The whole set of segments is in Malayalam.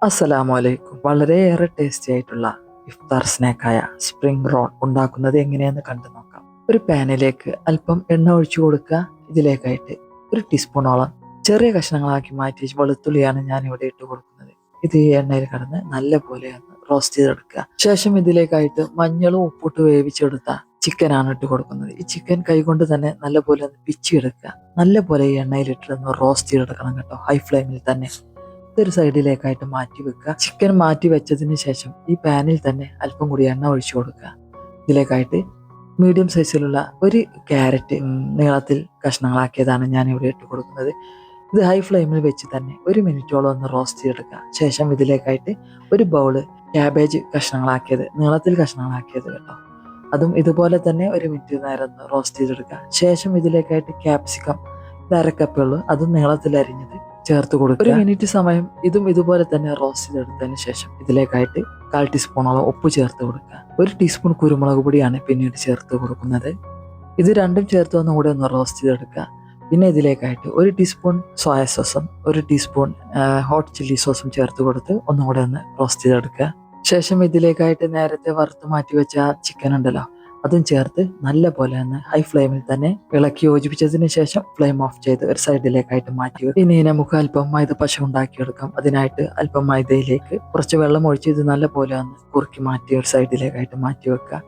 അസ്സലാമലൈക്കും. വളരെയേറെ ടേസ്റ്റി ആയിട്ടുള്ള ഇഫ്താർ സ്നാക്കായ സ്പ്രിംഗ് റോൾ ഉണ്ടാക്കുന്നത് എങ്ങനെയെന്ന് കണ്ടു നോക്കാം. ഒരു പാനിലേക്ക് അല്പം എണ്ണ ഒഴിച്ചു കൊടുക്കുക. ഇതിലേക്കായിട്ട് ഒരു ടീസ്പൂണോളം ചെറിയ കഷ്ണങ്ങളാക്കി മാറ്റി വെളുത്തുള്ളിയാണ് ഞാൻ ഇവിടെ ഇട്ട് കൊടുക്കുന്നത്. ഇത് ഈ എണ്ണയിൽ കടന്ന് നല്ല പോലെ ഒന്ന് റോസ്റ്റ് ചെയ്തെടുക്കുക. ശേഷം ഇതിലേക്കായിട്ട് മഞ്ഞളും ഉപ്പിട്ട് വേവിച്ചെടുത്ത ചിക്കനാണ് ഇട്ട് കൊടുക്കുന്നത്. ഈ ചിക്കൻ കൈകൊണ്ട് തന്നെ നല്ലപോലെ ഒന്ന് പിച്ചിയെടുക്കുക. നല്ലപോലെ ഈ എണ്ണയിലിട്ട് ഒന്ന് റോസ്റ്റ് ചെയ്തെടുക്കണം കേട്ടോ, ഹൈ ഫ്ലെയിമിൽ തന്നെ. ഇതൊരു സൈഡിലേക്കായിട്ട് മാറ്റി വെക്കുക. ചിക്കൻ മാറ്റി വെച്ചതിന് ശേഷം ഈ പാനിൽ തന്നെ അല്പം കൂടി എണ്ണ ഒഴിച്ചു കൊടുക്കുക. ഇതിലേക്കായിട്ട് മീഡിയം സൈസിലുള്ള ഒരു ക്യാരറ്റ് നീളത്തിൽ കഷ്ണങ്ങളാക്കിയതാണ് ഞാൻ ഇവിടെ ഇട്ട് കൊടുക്കുന്നത്. ഇത് ഹൈ ഫ്ലെയിമിൽ വെച്ച് തന്നെ 1 മിനിറ്റോളം ഒന്ന് റോസ്റ്റ് ചെയ്തെടുക്കുക. ശേഷം ഇതിലേക്കായിട്ട് ഒരു ബൗള് ക്യാബേജ് കഷ്ണങ്ങളാക്കിയത്, നീളത്തിൽ കഷ്ണങ്ങളാക്കിയത് കേട്ടോ, അതും ഇതുപോലെ തന്നെ 1 മിനിറ്റ് നേരം ഒന്ന് റോസ്റ്റ് ചെയ്തെടുക്കുക. ശേഷം ഇതിലേക്കായിട്ട് ക്യാപ്സിക്കം, ഇത് അരക്കപ്പേ ഉള്ളൂ, അതും നീളത്തിൽ അരിഞ്ഞത് ചേർത്ത് കൊടുക്കുക. 1 മിനിറ്റ് സമയം ഇതും ഇതുപോലെ തന്നെ റോസ്റ്റ് ചെയ്തെടുത്തതിന് ശേഷം ഇതിലേക്കായിട്ട് 1/4 ടീസ്പൂണോളം ഉപ്പ് ചേർത്ത് കൊടുക്കുക. 1 ടീസ്പൂൺ കുരുമുളക് പൊടിയാണ് പിന്നീട് ചേർത്ത് കൊടുക്കുന്നത്. ഇത് രണ്ടും ചേർത്ത് ഒന്നുകൂടെ ഒന്ന് റോസ്റ്റ് ചെയ്തെടുക്കുക. പിന്നെ ഇതിലേക്കായിട്ട് 1 ടീസ്പൂൺ സോയ സോസും 1 ടീസ്പൂൺ ഹോട്ട് ചില്ലി സോസും ചേർത്ത് കൊടുത്ത് ഒന്നുകൂടെ ഒന്ന് റോസ്റ്റ് ചെയ്തെടുക്കുക. ശേഷം ഇതിലേക്കായിട്ട് നേരത്തെ വറുത്ത് മാറ്റി വെച്ച ചിക്കൻ ഉണ്ടല്ലോ, അതും ചേർത്ത് നല്ല പോലെ ഒന്ന് ഹൈ ഫ്ലെയിമിൽ തന്നെ ഇളക്കി യോജിപ്പിച്ചതിന് ശേഷം ഫ്ലെയിം ഓഫ് ചെയ്ത് ഒരു സൈഡിലേക്കായിട്ട് മാറ്റി വെക്കും. ഇനി നമുക്ക് അല്പം മൈദ പശ ഉണ്ടാക്കിയെടുക്കാം. അതിനായിട്ട് അല്പം മൈദയിലേക്ക് കുറച്ച് വെള്ളം ഒഴിച്ച് ഇത് നല്ല പോലെ ഒന്ന് കുറുക്കി മാറ്റി ഒരു സൈഡിലേക്കായിട്ട് മാറ്റി വെക്കുക.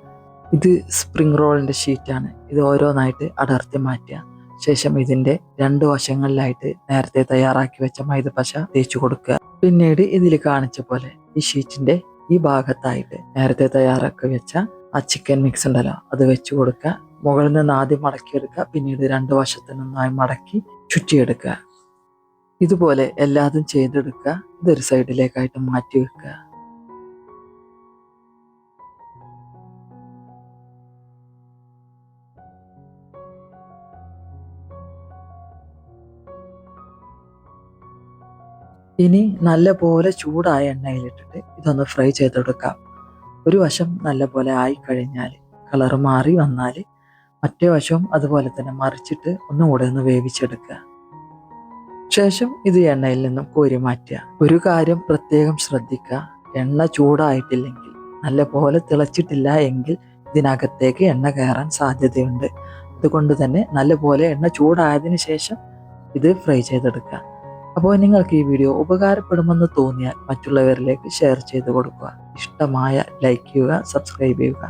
ഇത് സ്പ്രിംഗ് റോളിന്റെ ഷീറ്റാണ്. ഇത് ഓരോന്നായിട്ട് അടർത്തി മാറ്റുക. ശേഷം ഇതിന്റെ 2 വശങ്ങളിലായിട്ട് നേരത്തെ തയ്യാറാക്കി വെച്ച മൈദ പശ തേച്ചു കൊടുക്കുക. പിന്നീട് ഇതിൽ കാണിച്ച പോലെ ഈ ഷീറ്റിന്റെ ഈ ഭാഗത്തായിട്ട് നേരത്തെ തയ്യാറാക്കി വെച്ച ആ ചിക്കൻ മിക്സ് ഉണ്ടല്ലോ, അത് വെച്ച് കൊടുക്കുക. മുകളിൽ നിന്ന് ആദ്യം മടക്കിയെടുക്കുക, പിന്നീട് 2 വശത്തു നിന്നായി മടക്കി ചുറ്റിയെടുക്കുക. ഇതുപോലെ എല്ലാതും ചെയ്തെടുക്കുക. ഇതൊരു സൈഡിലേക്കായിട്ട് മാറ്റി വെക്കുക. ഇനി നല്ല പോലെ ചൂടായ എണ്ണയിലിട്ടിട്ട് ഇതൊന്ന് ഫ്രൈ ചെയ്തെടുക്കാം. ഒരു വശം നല്ലപോലെ ആയി കഴിഞ്ഞാൽ, കളർ മാറി വന്നാൽ മറ്റേ വശവും അതുപോലെ തന്നെ മറിച്ചിട്ട് ഒന്നുകൂടെ ഒന്ന് വേവിച്ചെടുക്കുക. ശേഷം ഇത് എണ്ണയിൽ നിന്നും കോരി മാറ്റുക. ഒരു കാര്യം പ്രത്യേകം ശ്രദ്ധിക്കുക, എണ്ണ ചൂടായിട്ടില്ലെങ്കിൽ, നല്ലപോലെ തിളച്ചിട്ടില്ല എങ്കിൽ ഇതിനകത്തേക്ക് എണ്ണ കയറാൻ സാധ്യതയുണ്ട്. അതുകൊണ്ട് തന്നെ നല്ലപോലെ എണ്ണ ചൂടായതിനു ശേഷം ഇത് ഫ്രൈ ചെയ്തെടുക്കുക. അപ്പോൾ നിങ്ങൾക്ക് ഈ വീഡിയോ ഉപകാരപ്പെടുമെന്ന് തോന്നിയാൽ മറ്റുള്ളവരിലേക്ക് ഷെയർ ചെയ്ത് കൊടുക്കുക. ഇഷ്ടമായ ലൈക്ക് ചെയ്യുക, സബ്സ്ക്രൈബ് ചെയ്യുക.